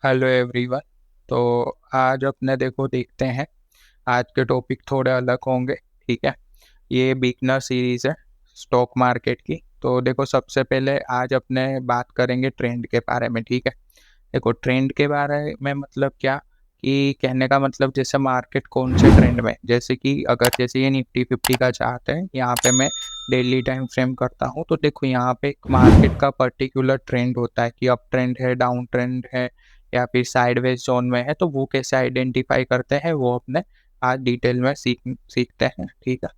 Hello everyone. तो आज अपने देखते हैं। आज के टॉपिक थोड़े अलग होंगे। ठीक है। ये बिगनर सीरीज है स्टॉक मार्केट की। तो देखो, सबसे पहले आज अपने बात करेंगे ट्रेंड के बारे में। ठीक है। देखो, ट्रेंड के बारे में मतलब क्या, कि कहने का मतलब जैसे मार्केट कौन से ट्रेंड में, जैसे कि अगर जैसे ये निफ्टी 50 का चार्ट है, यहाँ पे मैं डेली टाइम फ्रेम करता हूँ। तो देखो, यहाँ पे एक मार्केट का पर्टिकुलर ट्रेंड होता है कि अप ट्रेंड है, डाउन ट्रेंड है, या फिर साइडवेज जोन में है। तो वो कैसे आइडेंटिफाई करते हैं वो अपने आज डिटेल में सीखते हैं। ठीक है।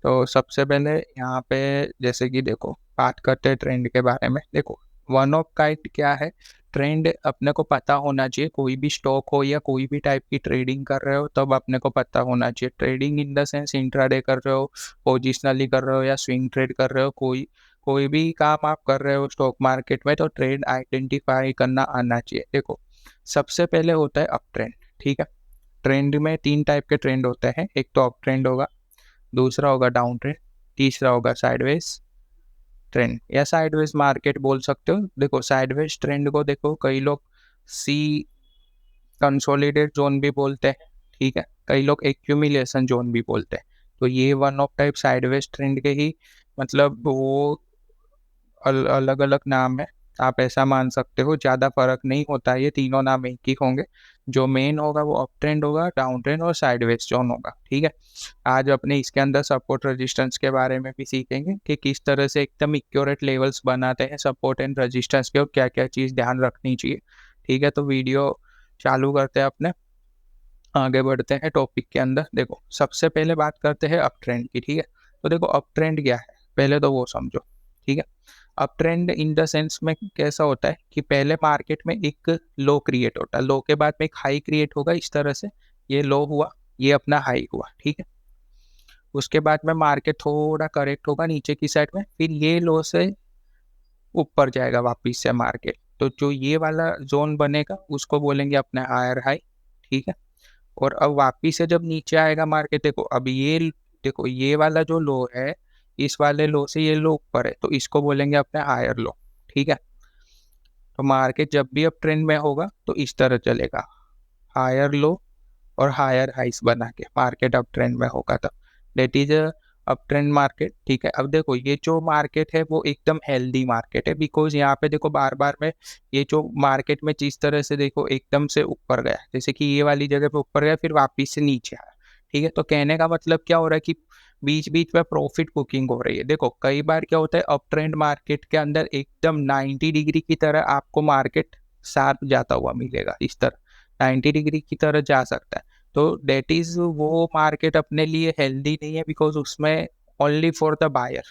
तो सबसे पहले यहाँ पे जैसे कि देखो, बात करते हैं ट्रेंड के बारे में। देखो, वन ऑफ काइंड क्या है, ट्रेंड अपने को पता होना चाहिए। कोई भी स्टॉक हो या कोई भी टाइप की ट्रेडिंग कर रहे हो, तब अपने को पता होना चाहिए। Trading in the sense intraday कर रहे हो, पोजिशनली कर रहे हो, या स्विंग ट्रेड कर रहे हो, कोई कोई भी काम आप कर रहे हो स्टॉक मार्केट में, तो ट्रेंड आइडेंटिफाई करना आना चाहिए। देखो, सबसे पहले होता है अप ट्रेंड। ठीक है। ट्रेंड में तीन टाइप के ट्रेंड होते हैं। एक तो अप ट्रेंड होगा, दूसरा होगा डाउन ट्रेंड, तीसरा होगा साइडवेज ट्रेंड या साइडवेज मार्केट बोल सकते हो। देखो, साइडवेज ट्रेंड को देखो, कई लोग सी कंसोलिडेट जोन भी बोलते हैं। ठीक है। कई लोग एक्यूमिलेशन जोन भी बोलते हैं। तो ये one of type sideways trend के ही मतलब वो अलग अलग नाम है। आप ऐसा मान सकते हो, ज़्यादा फर्क नहीं होता, ये तीनों नाम एक ही होंगे। जो मेन होगा वो अप ट्रेंड होगा, डाउन ट्रेंड और साइडवेज जोन होगा। ठीक है। आज अपने इसके अंदर सपोर्ट रेजिस्टेंस के बारे में भी सीखेंगे कि किस तरह से एकदम एक्यूरेट लेवल्स बनाते हैं सपोर्ट एंड रेजिस्टेंस के, और क्या क्या चीज़ ध्यान रखनी चाहिए। ठीक है। तो वीडियो चालू करते हैं अपने, आगे बढ़ते हैं टॉपिक के अंदर। देखो, सबसे पहले बात करते हैं अप ट्रेंड की। ठीक है। तो देखो, अप ट्रेंड क्या है पहले तो वो समझो। ठीक है। Up trend in the sense में कैसा होता है कि पहले मार्केट में एक लो क्रिएट होता है, लो के बाद में एक हाई क्रिएट होगा इस तरह से। ये लो हुआ, ये अपना हाई हुआ। ठीक है। उसके बाद में मार्केट थोड़ा करेक्ट होगा नीचे की साइड में, फिर ये लो से ऊपर जाएगा वापिस से मार्केट। तो जो ये वाला जोन बनेगा उसको बोलेंगे अपना हायर हाई। ठीक है। और अब वापिस से जब नीचे आएगा मार्केट, देखो अब ये, देखो ये वाला जो लो है, इस वाले लो से ये लो ऊपर है, तो इसको बोलेंगे अपने हायर लो। ठीक है। तो मार्केट जब भी अप ट्रेंड में होगा तो इस तरह चलेगा, हायर लो और हायर हाइस बना के मार्केट अप ट्रेंड में होगा तब। That is up trend market. ठीक है। अब देखो, ये जो मार्केट है वो एकदम हेल्दी मार्केट है, बिकॉज यहाँ पे देखो बार बार में ये जो मार्केट में जिस तरह से देखो एकदम से ऊपर गया, जैसे कि ये वाली जगह पे ऊपर गया फिर वापिस से नीचे आया। ठीक है। तो कहने का मतलब क्या हो रहा है कि बीच बीच में प्रॉफिट बुकिंग हो रही है। देखो, कई बार क्या होता है अप ट्रेंड मार्केट के अंदर एकदम 90 डिग्री की तरह आपको मार्केट शार्प जाता हुआ मिलेगा, इस तरह 90 डिग्री की तरह जा सकता है। तो डेट इज वो मार्केट अपने लिए हेल्दी नहीं है, बिकॉज उसमें only for the buyer,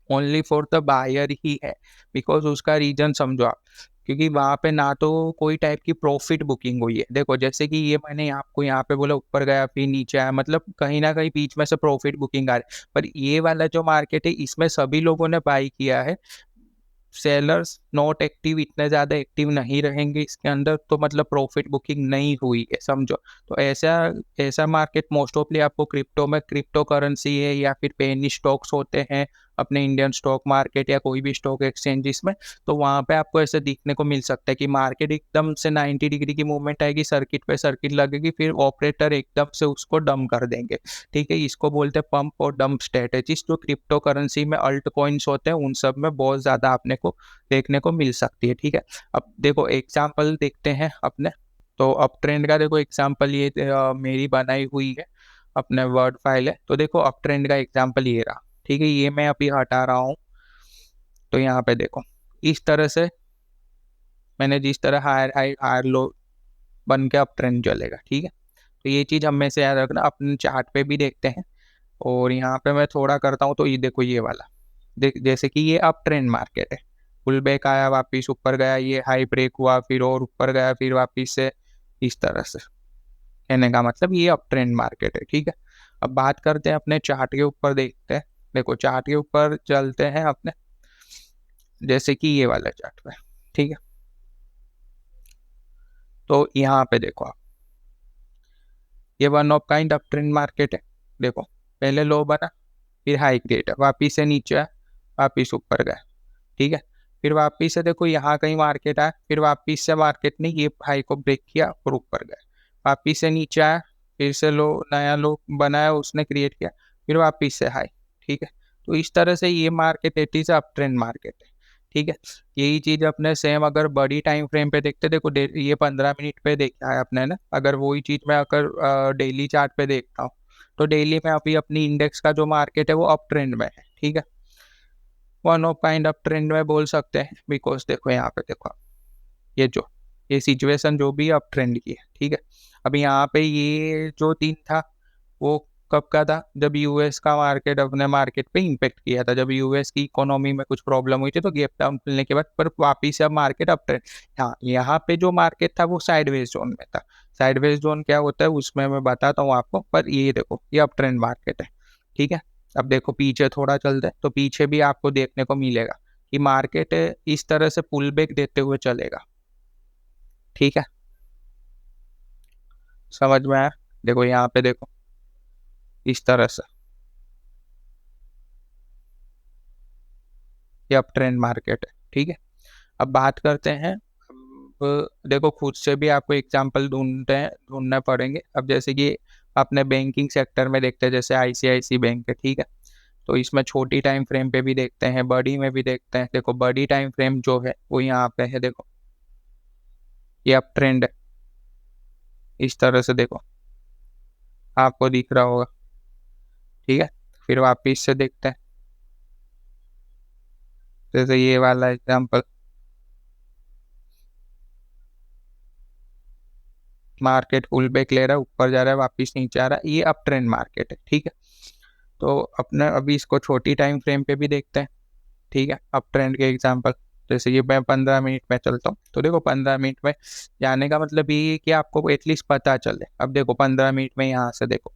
only for the buyer ही है। बिकॉज उसका रीजन समझो आप, क्योंकि वहां पे ना तो कोई टाइप की प्रॉफिट बुकिंग हुई है। देखो, जैसे कि ये मैंने आपको यहाँ पे बोला ऊपर गया फिर नीचे आया, मतलब कहीं ना कहीं बीच में से प्रॉफिट बुकिंग आ रही है। पर ये वाला जो मार्केट है इसमें सभी लोगों ने बाई किया है, सेलर्स नॉट एक्टिव, इतने ज़्यादा एक्टिव नहीं रहेंगे इसके अंदर, तो मतलब प्रॉफिट बुकिंग नहीं हुई है, समझो। तो ऐसा ऐसा मार्केट मोस्ट ऑफली आपको क्रिप्टो में, क्रिप्टो करेंसी है या फिर पेनी स्टॉक्स होते हैं अपने इंडियन स्टॉक मार्केट या कोई भी स्टॉक एक्सचेंजेस में, तो वहाँ पे आपको ऐसे दिखने को मिल सकता है कि मार्केट एकदम से 90 डिग्री की मूवमेंट आएगी, सर्किट पे सर्किट लगेगी, फिर ऑपरेटर एकदम से उसको डम कर देंगे। ठीक है। इसको बोलते हैं पंप और डंप स्ट्रेटेजीज, जो क्रिप्टो करेंसी में अल्ट कॉइन्स होते हैं उन सब में बहुत ज़्यादा आपने को देखने को मिल सकती है। ठीक है। अब देखो एग्जाम्पल देखते हैं अपने। तो अप ट्रेंड का देखो एग्जाम्पल ये मेरी बनाई हुई है, अपने वर्ड फाइल है। तो देखो, अप ट्रेंड का एग्जाम्पल ये रहा। ठीक है। ये मैं अभी हटा रहा हूँ। तो यहाँ पे देखो, इस तरह से मैंने जिस तरह हायर हाई हायर लो बन के अप ट्रेंड चलेगा। ठीक है। तो ये चीज़ हमेशा याद रखना, अपने चार्ट पे भी देखते हैं। और यहाँ पे मैं थोड़ा करता हूँ, तो ये देखो ये वाला, देख जैसे कि ये अप ट्रेंड मार्केट है, पुल बैक आया, वापिस ऊपर गया, ये हाई ब्रेक हुआ, फिर और ऊपर गया, फिर वापिस से इस तरह से। कहने का मतलब ये अप ट्रेंड मार्केट है। ठीक है। अब बात करते हैं अपने चार्ट के ऊपर, देखते हैं। देखो, चार्ट के ऊपर चलते हैं अपने, जैसे कि ये वाला चार्ट पे। ठीक है। तो यहाँ पे देखो आप, ये one of kind up trend market है। देखो, पहले लो बना, फिर हाई क्रिएट, वापिस से नीचे आया, वापिस ऊपर गया। ठीक है। फिर वापिस से देखो यहाँ कहीं मार्केट आया, फिर वापिस से मार्केट ने ये हाई को ब्रेक किया और ऊपर गया, वापिस से नीचे आया, फिर से लो, नया लो बनाया उसने, क्रिएट किया, फिर वापिस से हाई। ठीक है, तो इस तरह से ये market it is up trend market है। ठीक है, यही चीज अपने सेम अगर बड़ी टाइम फ्रेम पे देखते, देखो ये 15 मिनट पे देखा है अपने ना, अगर वही चीज मैं अगर डेली चार्ट पे देखता हूँ, तो डेली में अभी अपनी इंडेक्स का जो मार्केट है वो अप ट्रेंड में है। ठीक है, one of kind up trend में बोल सकते हैं, बिकॉज देखो यहाँ पे देखो, ये सिचुएशन जो भी अप ट्रेंड की है। ठीक है, अब यहाँ पे ये जो दिन था वो कब का था, जब यूएस का मार्केट अपने मार्केट पे इम्पेक्ट किया था, जब यूएस की इकोनॉमी में कुछ प्रॉब्लम हुई थी, तो गैप डाउन खुलने के बाद पर वापिस अब मार्केट अप ट्रेंड। हाँ, यहाँ पे जो मार्केट था वो साइडवेज जोन में था। साइडवेज जोन क्या होता है उसमें मैं बताता हूँ आपको, पर ये देखो ये अप ट्रेंड मार्केट है। ठीक है, अब देखो पीछे थोड़ा चलते हैं, तो पीछे भी आपको देखने को मिलेगा कि मार्केट इस तरह से पुल बैक देते हुए चलेगा। ठीक है, समझ में आया? देखो यहाँ पे देखो इस तरह से ये अप ट्रेंड मार्केट है। ठीक है, अब बात करते हैं, अब देखो खुद से भी आपको एग्जांपल ढूंढने पड़ेंगे। अब जैसे कि अपने बैंकिंग सेक्टर में देखते हैं, जैसे आईसीआईसी बैंक है। ठीक है, तो इसमें छोटी टाइम फ्रेम पे भी देखते हैं, बड़ी में भी देखते हैं। देखो बड़ी टाइम फ्रेम जो है वो यहाँ पे है, देखो ये अप ट्रेंड है, इस तरह से देखो आपको दिख रहा होगा। ठीक है, फिर वापिस से देखते हैं, जैसे ये वाला एग्जांपल, मार्केट पुल बैक ले रहा है, ऊपर जा रहा है, वापिस नीचे आ रहा है, ये अप ट्रेंड मार्केट है। ठीक है, तो अपने अभी इसको छोटी टाइम फ्रेम पे भी देखते हैं। ठीक है, अप ट्रेंड के एग्जांपल, जैसे कि मैं 15 मिनट में चलता हूँ, तो देखो 15 मिनट में जाने का मतलब ये है कि आपको एटलीस्ट पता चले। अब देखो 15 मिनट में यहाँ से देखो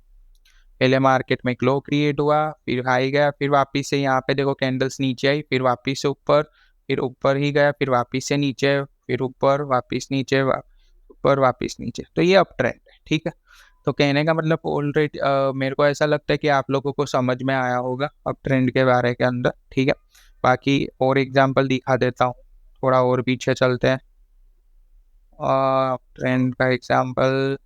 पहले मार्केट में लो क्रिएट हुआ, फिर हाई गया, फिर वापिस से यहाँ पे देखो कैंडल्स नीचे आई, फिर वापिस से ऊपर, फिर ऊपर ही गया, फिर वापिस से नीचे, फिर ऊपर, वापिस नीचे, ऊपर, वापिस नीचे, तो ये अप ट्रेंड है। ठीक है, तो कहने का मतलब ऑलरेडी मेरे को ऐसा लगता है कि आप लोगों को समझ में आया होगा अप ट्रेंड के बारे के अंदर। ठीक है, बाकी और एग्जांपल दिखा देता हूँ, थोड़ा और पीछे चलते हैं। ट्रेंड का एग्जांपल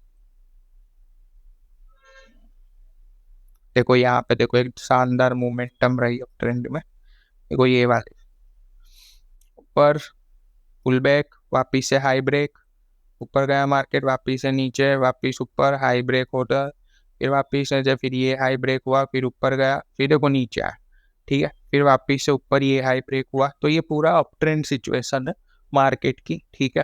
देखो, यहाँ पे देखो एक शानदार मोमेंटम रही अप ट्रेंड में। देखो ये वाले ऊपर पुल बैक, वापिस से हाई ब्रेक, ऊपर गया मार्केट, वापिस से नीचे, वापिस ऊपर, हाई ब्रेक होता, फिर वापिस से जब फिर ये हाई ब्रेक हुआ, फिर ऊपर गया, फिर देखो नीचे आया। ठीक है, फिर वापिस से ऊपर ये हाई ब्रेक हुआ, तो ये पूरा अप ट्रेंड सिचुएशन है मार्केट की। ठीक है,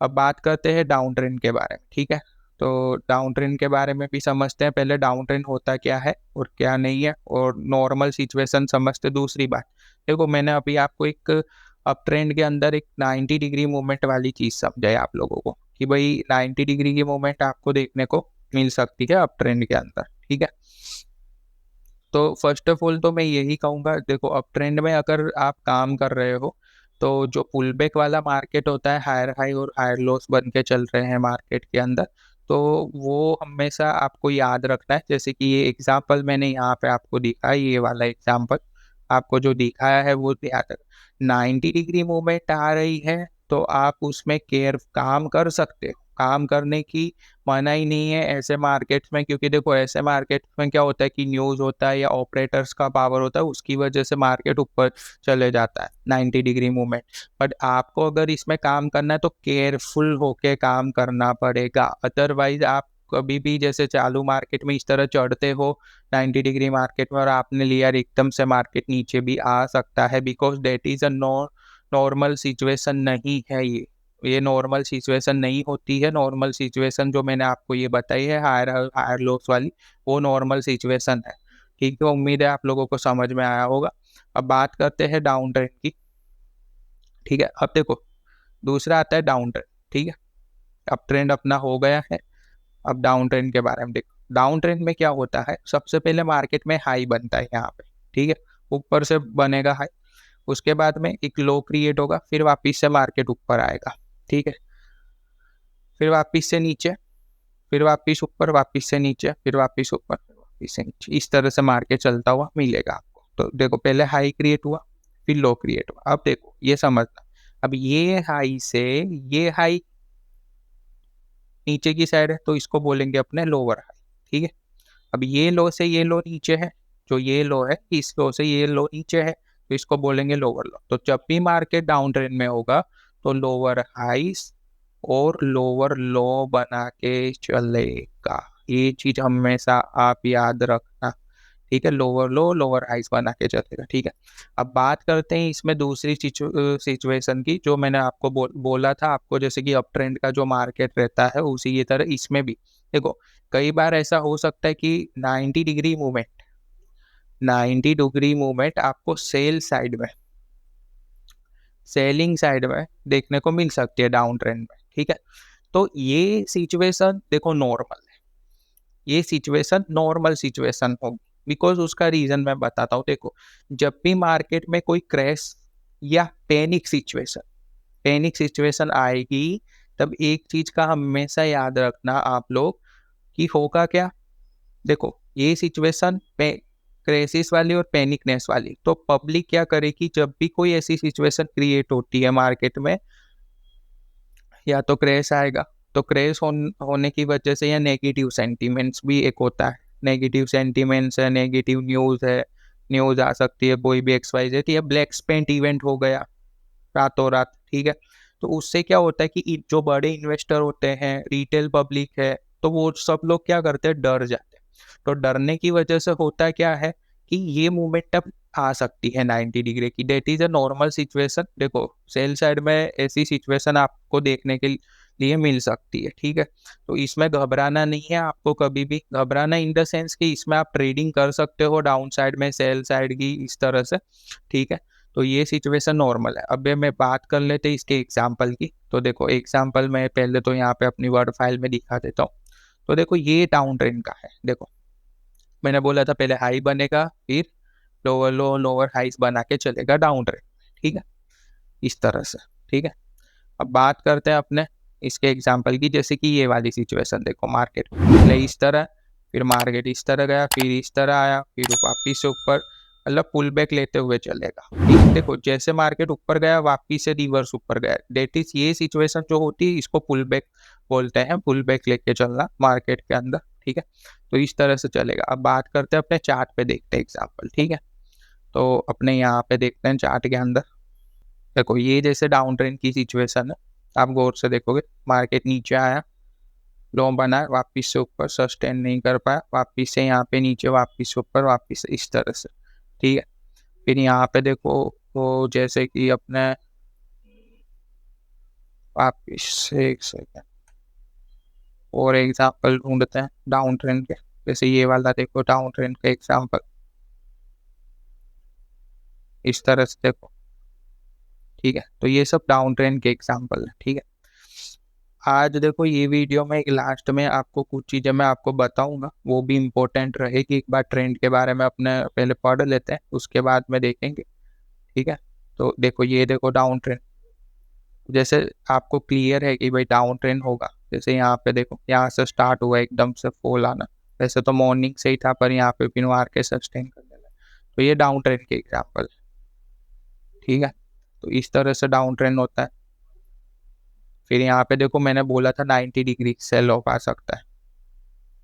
अब बात करते हैं डाउन ट्रेंड के बारे में। ठीक है, तो डाउन ट्रेंड के बारे में भी समझते हैं, पहले डाउन ट्रेंड होता क्या है और क्या नहीं है, और नॉर्मल सिचुएशन समझते दूसरी बात। देखो मैंने अभी आपको एक अप ट्रेंड के अंदर एक 90 डिग्री मूवमेंट वाली चीज समझाई आप लोगों को, कि भाई 90 डिग्री की मूवमेंट आपको देखने को मिल सकती है अप ट्रेंड के अंदर। ठीक है, तो फर्स्ट ऑफ ऑल तो मैं यही कहूँगा, देखो अप ट्रेंड में अगर आप काम कर रहे हो, तो जो पुल बैक वाला मार्केट होता है, हायर हाई और हायर लोस बन के चल रहे हैं मार्केट के अंदर, तो वो हमेशा आपको याद रखना है। जैसे कि ये एग्जांपल मैंने यहाँ पे आपको दिखाया, ये वाला एग्जांपल आपको जो दिखाया है वो याद रख, 90 डिग्री मूवमेंट आ रही है तो आप उसमें केयर काम कर सकते हो, काम करने की मना ही नहीं है ऐसे मार्केट्स में, क्योंकि देखो ऐसे मार्केट्स में क्या होता है कि न्यूज़ होता है या ऑपरेटर्स का पावर होता है, उसकी वजह से मार्केट ऊपर चले जाता है 90 डिग्री मूवमेंट। बट आपको अगर इसमें काम करना है तो केयरफुल होके काम करना पड़ेगा, अदरवाइज आप कभी भी जैसे चालू मार्केट में इस तरह चढ़ते हो 90 डिग्री मार्केट में और आपने लिया एकदम से, मार्केट नीचे भी आ सकता है, because that is a normal situation नहीं है। ये नॉर्मल सिचुएशन नहीं होती है। नॉर्मल सिचुएशन जो मैंने आपको ये बताई है हायर हायर लोस वाली, वो नॉर्मल सिचुएशन है। ठीक है, उम्मीद है आप लोगों को समझ में आया होगा। अब बात करते हैं डाउन ट्रेंड की। ठीक है, अब देखो दूसरा आता है डाउन ट्रेंड। ठीक है, अब ट्रेंड अपना हो गया है, अब डाउन ट्रेंड के बारे में देखो। डाउन ट्रेंड में क्या होता है, सबसे पहले मार्केट में हाई बनता है यहाँ पे। ठीक है, ऊपर से बनेगा हाई, उसके बाद में एक लो क्रिएट होगा, फिर वापिस से मार्केट ऊपर आएगा। ठीक है, फिर वापिस से नीचे, फिर वापिस ऊपर, वापिस से नीचे, फिर वापिस ऊपर, फिर वापिस से नीचे, इस तरह से मार्केट चलता हुआ मिलेगा आपको। तो देखो पहले हाई क्रिएट हुआ, फिर लो क्रिएट हुआ। अब देखो ये समझना, अब ये हाई से ये हाई नीचे की साइड है तो इसको बोलेंगे अपने लोअर हाई, ठीक है। अब ये लो से ये लो नीचे है, जो ये लो है इस लो से ये लो नीचे है तो इसको बोलेंगे लोअर लो। तो जब भी मार्केट डाउन ट्रेंड में होगा तो लोअर हाइस और लोअर लो बना के चलेगा। ये चीज हमेशा आप याद रखना, ठीक है। लोअर लो लोअर हाइस बना के चलेगा, ठीक है। अब बात करते हैं इसमें दूसरी सिचुएशन की, जो मैंने आपको बोला था आपको, जैसे कि अप ट्रेंड का जो मार्केट रहता है उसी की तरह इसमें भी देखो कई बार ऐसा हो सकता है कि 90 डिग्री मूवमेंट आपको सेलिंग साइड में देखने को मिल सकती है डाउन ट्रेंड में, ठीक है। तो ये सिचुएशन देखो नॉर्मल है, ये सिचुएशन नॉर्मल सिचुएशन होगी, बिकॉज उसका रीजन मैं बताता हूँ। देखो जब भी मार्केट में कोई क्रैश या पैनिक सिचुएशन आएगी, तब एक चीज का हमेशा याद रखना आप लोग कि होगा क्या। देखो ये सिचुएशन क्राइसिस वाली और पैनिकनेस वाली, तो पब्लिक क्या करेगी जब भी कोई ऐसी सिचुएशन क्रिएट होती है मार्केट में, या तो क्रैश आएगा, तो क्रैश होने की वजह से या नेगेटिव सेंटीमेंट्स भी एक होता है, नेगेटिव सेंटीमेंट्स है, नेगेटिव न्यूज़ है, न्यूज़ आ सकती है कोई भी XYZ, या ब्लैक स्पेंट इवेंट हो गया रातों रात, ठीक है। तो उससे क्या होता है कि जो बड़े इन्वेस्टर होते हैं, रिटेल पब्लिक है, तो वो सब लोग क्या करते हैं, डर जाते हैं। तो डरने की वजह से होता क्या है कि ये मूवमेंट अब आ सकती है 90 डिग्री की, that is a normal situation. देखो सेल साइड में ऐसी सिचुएशन आपको देखने के लिए मिल सकती है, ठीक है। तो इसमें घबराना नहीं है आपको, कभी भी घबराना इन द सेंस कि इसमें आप ट्रेडिंग कर सकते हो डाउन साइड में सेल साइड की इस तरह से, ठीक है। तो ये सिचुएशन नॉर्मल है। अब मैं बात कर लेते इसके एग्जाम्पल की। तो देखो एग्जाम्पल मैं पहले तो यहाँ पे अपनी वर्ड फाइल में दिखा देता हूँ। तो देखो ये डाउन ट्रेंड का है, देखो मैंने बोला था पहले हाई बनेगा फिर लोअर लो लोअर हाइस बना के चलेगा डाउन ट्रेंड, ठीक है, इस तरह से, ठीक है। अब बात करते हैं अपने इसके एग्जाम्पल की, जैसे कि ये वाली सिचुएशन देखो, मार्केट पहले इस तरह, फिर मार्केट इस तरह गया, फिर इस तरह आया, फिर वापिस से ऊपर, मतलब पुल बैक लेते हुए चलेगा, ठीक है। देखो जैसे मार्केट ऊपर गया वापिस से रिवर्स ऊपर गया, डेट इज ये सिचुएशन जो होती है इसको पुल बैक बोलते हैं, पुल बैक लेके चलना मार्केट के अंदर, ठीक है। तो इस तरह से चलेगा। अब बात करते हैं अपने चार्ट पे, देखते हैं एग्जाम्पल, ठीक है। तो अपने यहाँ पे देखते हैं चार्ट के अंदर, देखो ये जैसे डाउन ट्रेंड की सिचुएशन है, आप गौर से देखोगे मार्केट नीचे आया, लो बना, वापिस से ऊपर सस्टेन नहीं कर पाया, वापिस से यहाँ पे नीचे, वापिस से ऊपर, वापिस से इस तरह से, ठीक है। फिर यहाँ पे देखो तो जैसे कि अपने वापिस से, एक सेकेंड और एग्जाम्पल ढूंढते हैं डाउन ट्रेंड के, जैसे ये वाला देखो डाउन ट्रेंड का एग्जाम्पल, इस तरह से देखो, ठीक है। तो ये सब डाउन ट्रेंड के एग्जाम्पल है, ठीक है। आज देखो ये वीडियो में एक लास्ट में आपको कुछ चीज़ें मैं आपको बताऊंगा, वो भी इम्पोर्टेंट रहेगी। एक बार ट्रेंड के बारे में अपने पहले पढ़ लेते हैं, उसके बाद में देखेंगे, ठीक है। तो देखो ये देखो डाउन ट्रेंड, जैसे आपको क्लियर है कि भाई डाउन ट्रेंड होगा, जैसे यहाँ पे देखो यहाँ से स्टार्ट हुआ एकदम से फॉल आना, वैसे तो मॉर्निंग से ही था पर यहाँ पे फिर मार के सस्टेन करने लगा, तो ये डाउन ट्रेंड के एग्जाम्पल, ठीक है। तो इस तरह से डाउन ट्रेंड होता है। फिर यहाँ पे देखो मैंने बोला था 90 डिग्री सेल ऑफ आ सकता है,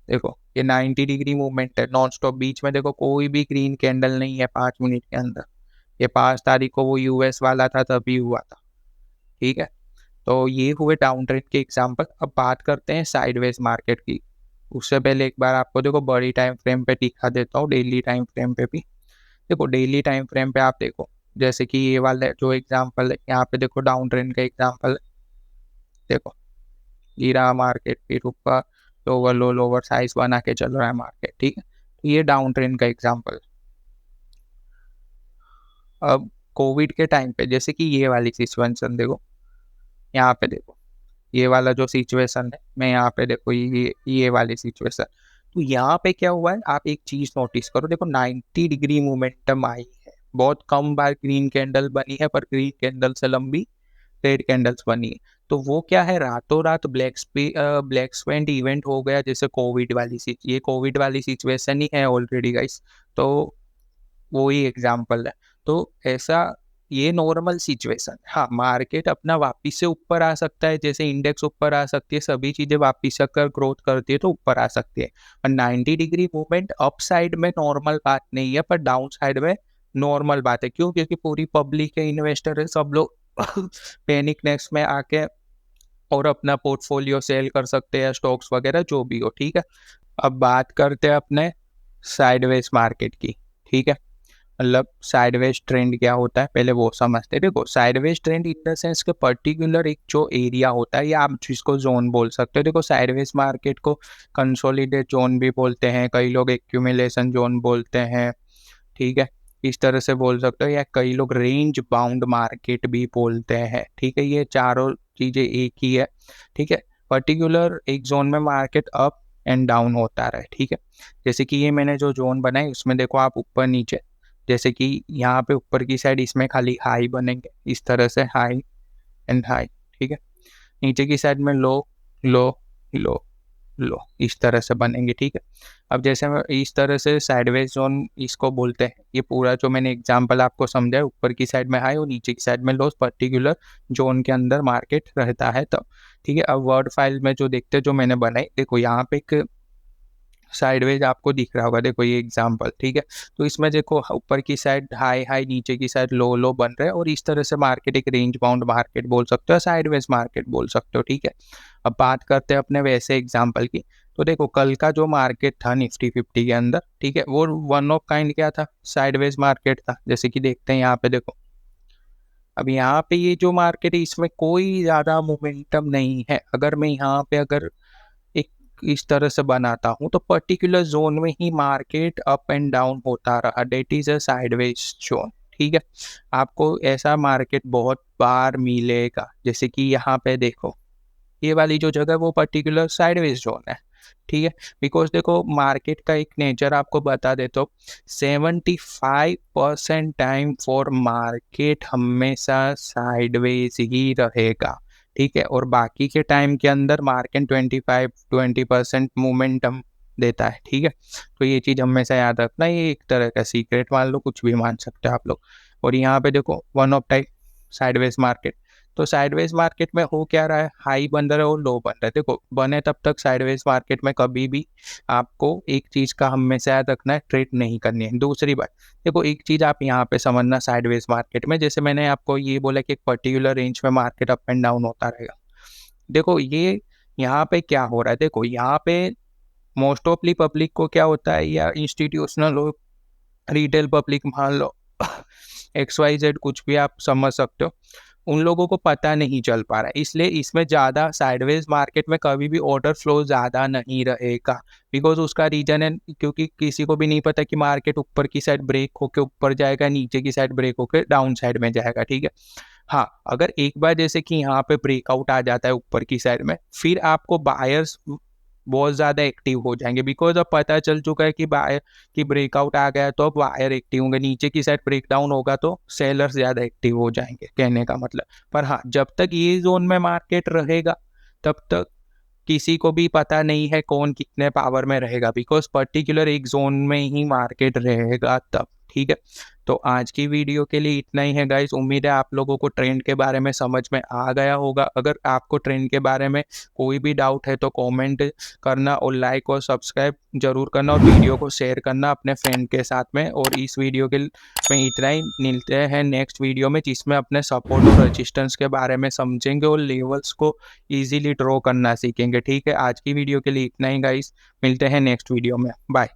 देखो ये 90 डिग्री मूवमेंट है नॉन स्टॉप, बीच में देखो कोई भी ग्रीन कैंडल नहीं है 5 मिनट के अंदर, ये 5 तारीख को वो US वाला था तभी हुआ था, ठीक है। तो ये हुए डाउन ट्रेंड के एग्जाम्पल। अब बात करते हैं साइडवेज मार्केट की। उससे पहले एक बार आपको देखो बड़ी टाइम फ्रेम पे दिखा देता हूँ, डेली टाइम फ्रेम पे भी देखो, डेली टाइम फ्रेम पे आप देखो, जैसे कि ये वाला जो एग्जाम्पल है यहाँ पे देखो डाउन ट्रेंड का एग्जाम्पल, देखो गिरा मार्केट, फिर ऊपर लोअर लो लोअर साइज बना के चल रहा है मार्केट, ठीक है। तो ये डाउन ट्रेंड का एग्जाम्पल। अब कोविड के टाइम पे जैसे कि ये वाली सिचुएशन देखो, यहाँ पे देखो ये वाला जो सिचुएशन है, मैं यहाँ पे देखो ये वाली सिचुएशन, तो यहाँ पे क्या हुआ है आप एक चीज नोटिस करो, देखो 90 डिग्री मोमेंटम आई है, बहुत कम बार ग्रीन कैंडल बनी है, पर ग्रीन कैंडल से लंबी रेड कैंडल्स बनी है। तो वो क्या है, रातों रात ब्लैक स्वेंट इवेंट हो गया, जैसे कोविड वाली ये कोविड वाली सिचुएशन ही है ऑलरेडी गाइस, तो वो ही एग्जाम्पल है। तो ऐसा ये नॉर्मल सिचुएशन। हाँ, मार्केट अपना वापिस से ऊपर आ सकता है, जैसे इंडेक्स ऊपर आ सकती है, सभी चीज़ें वापिस अगर ग्रोथ करती है तो ऊपर आ सकती है। और 90 डिग्री मूवमेंट अप साइड में नॉर्मल बात नहीं है, पर डाउन साइड में नॉर्मल बात है। क्यों? क्योंकि पूरी पब्लिक है, इन्वेस्टर है, सब लोग पैनिकनेस में आके और अपना पोर्टफोलियो सेल कर सकते हैं, स्टॉक्स वगैरह जो भी हो, ठीक है। अब बात करते हैं अपने साइडवेज मार्केट की, ठीक है। मतलब साइडवेज ट्रेंड क्या होता है पहले वो समझते हैं। देखो, sideways trend in the sense के पर्टिकुलर एक जो एरिया होता है, या आप जिसको जोन बोल सकते हो। देखो, साइडवेज मार्केट को कंसोलिडेट जोन भी बोलते हैं, कई लोग एक्यूमुलेशन जोन बोलते हैं, ठीक है, इस तरह से बोल सकते हो, या कई लोग रेंज बाउंड मार्केट भी बोलते हैं, ठीक है। ये चारों चीज़ें एक ही है, ठीक है। पर्टिकुलर एक जोन में मार्केट अप एंड डाउन होता रहे, ठीक है। जैसे कि ये मैंने जो जोन बनाई उसमें देखो आप ऊपर नीचे, जैसे कि यहाँ पे ऊपर की साइड इसमें खाली हाई बनेंगे, इस तरह से हाई एंड हाई, ठीक है। नीचे की साइड में लो लो लो लो, इस तरह से बनेंगे, ठीक है। अब जैसे मैं इस तरह से साइडवेज जोन इसको बोलते हैं। ये पूरा जो मैंने एग्जांपल आपको समझाया, ऊपर की साइड में हाई और नीचे की साइड में लो, पर्टिकुलर जोन के अंदर मार्केट रहता है तब, ठीक है। अब वर्ड फाइल में जो देखते हैं जो मैंने बनाई, देखो यहाँ पे एक साइडवेज आपको दिख रहा होगा, देखो ये एग्जांपल, ठीक है। तो इसमें देखो ऊपर की साइड हाई हाई, नीचे की साइड लो लो बन रहे हैं, और इस तरह से मार्केट एक रेंज बाउंड मार्केट बोल सकते हो, साइडवेज मार्केट बोल सकते हो, ठीक है। अब बात करते हैं अपने वैसे एग्जाम्पल की। तो देखो, कल का जो मार्केट था निफ्टी 50 के अंदर, ठीक है, वो वन ऑफ काइंड क्या था, साइडवेज मार्केट था। जैसे कि देखते हैं यहाँ पे, देखो अब यहाँ पे ये जो मार्केट है इसमें कोई ज़्यादा मोमेंटम नहीं है। अगर मैं यहाँ पे अगर एक इस तरह से बनाता हूँ तो पर्टिकुलर जोन में ही मार्केट अप एंड डाउन होता रहा, that is a sideways zone, ठीक है। आपको ऐसा मार्केट बहुत बार मिलेगा। जैसे कि यहाँ पे देखो, ये वाली जो जगह है वो पर्टिकुलर साइडवेज जोन है, ठीक है। बिकॉज देखो, मार्केट का एक नेचर आपको बता देता हूँ, 75% टाइम फॉर मार्केट हमेशा साइडवेज ही रहेगा, ठीक है। और बाकी के टाइम के अंदर मार्केट 25-20% मोमेंटम देता है, ठीक है। तो ये चीज़ हमेशा याद रखना, ये एक तरह का सीक्रेट मान लो, कुछ भी मान सकते हो आप लोग। और यहाँ पे देखो one of type sideways market. तो साइडवेज मार्केट में हो क्या रहा है, हाई बन रहा है और लो बन रहा है। देखो, बने तब तक साइडवेज मार्केट में कभी भी आपको एक चीज़ का हमेशा याद रखना है, ट्रेड नहीं करनी है। दूसरी बात, देखो एक चीज़ आप यहाँ पे समझना, साइडवेज मार्केट में जैसे मैंने आपको ये बोला कि एक पर्टिकुलर रेंज में मार्केट अप एंड डाउन होता रहेगा। देखो ये यहाँ पे क्या हो रहा है, देखो यहाँ पे मोस्ट ऑफली पब्लिक को क्या होता है, या इंस्टीट्यूशनल हो, रिटेल पब्लिक मान लो, XYZ कुछ भी आप समझ सकते हो, उन लोगों को पता नहीं चल पा रहा है। इसलिए इसमें ज़्यादा साइडवेज मार्केट में कभी भी ऑर्डर फ्लो ज़्यादा नहीं रहेगा। बिकॉज उसका रीजन है क्योंकि किसी को भी नहीं पता कि मार्केट ऊपर की साइड ब्रेक होके ऊपर जाएगा, नीचे की साइड ब्रेक होके डाउन साइड में जाएगा, ठीक है। हाँ, अगर एक बार जैसे कि यहाँ पे ब्रेकआउट आ जाता है ऊपर की साइड में, फिर आपको बायर्स बहुत ज़्यादा एक्टिव हो जाएंगे। बिकॉज अब पता चल चुका है कि बायर की ब्रेकआउट आ गया तो अब बायर एक्टिव होंगे, नीचे की साइड ब्रेकडाउन होगा तो सेलर्स ज़्यादा एक्टिव हो जाएंगे, कहने का मतलब। पर हाँ, जब तक ये जोन में मार्केट रहेगा तब तक किसी को भी पता नहीं है कौन कितने पावर में रहेगा, बिकॉज पर्टिकुलर एक जोन में ही मार्केट रहेगा तब, ठीक है। तो आज की वीडियो के लिए इतना ही है गाइस। उम्मीद है आप लोगों को ट्रेंड के बारे में समझ में आ गया होगा। अगर आपको ट्रेंड के बारे में कोई भी डाउट है तो कमेंट करना, और लाइक और सब्सक्राइब जरूर करना, और वीडियो को शेयर करना अपने फ्रेंड के साथ में। और इस वीडियो के में इतना ही, मिलते हैं नेक्स्ट वीडियो में जिसमें अपने सपोर्ट और रेजिस्टेंस के बारे में समझेंगे और लेवल्स को इजीली ड्रॉ करना सीखेंगे, ठीक है। आज की वीडियो के लिए इतना ही गाइस, मिलते हैं नेक्स्ट वीडियो में, बाय।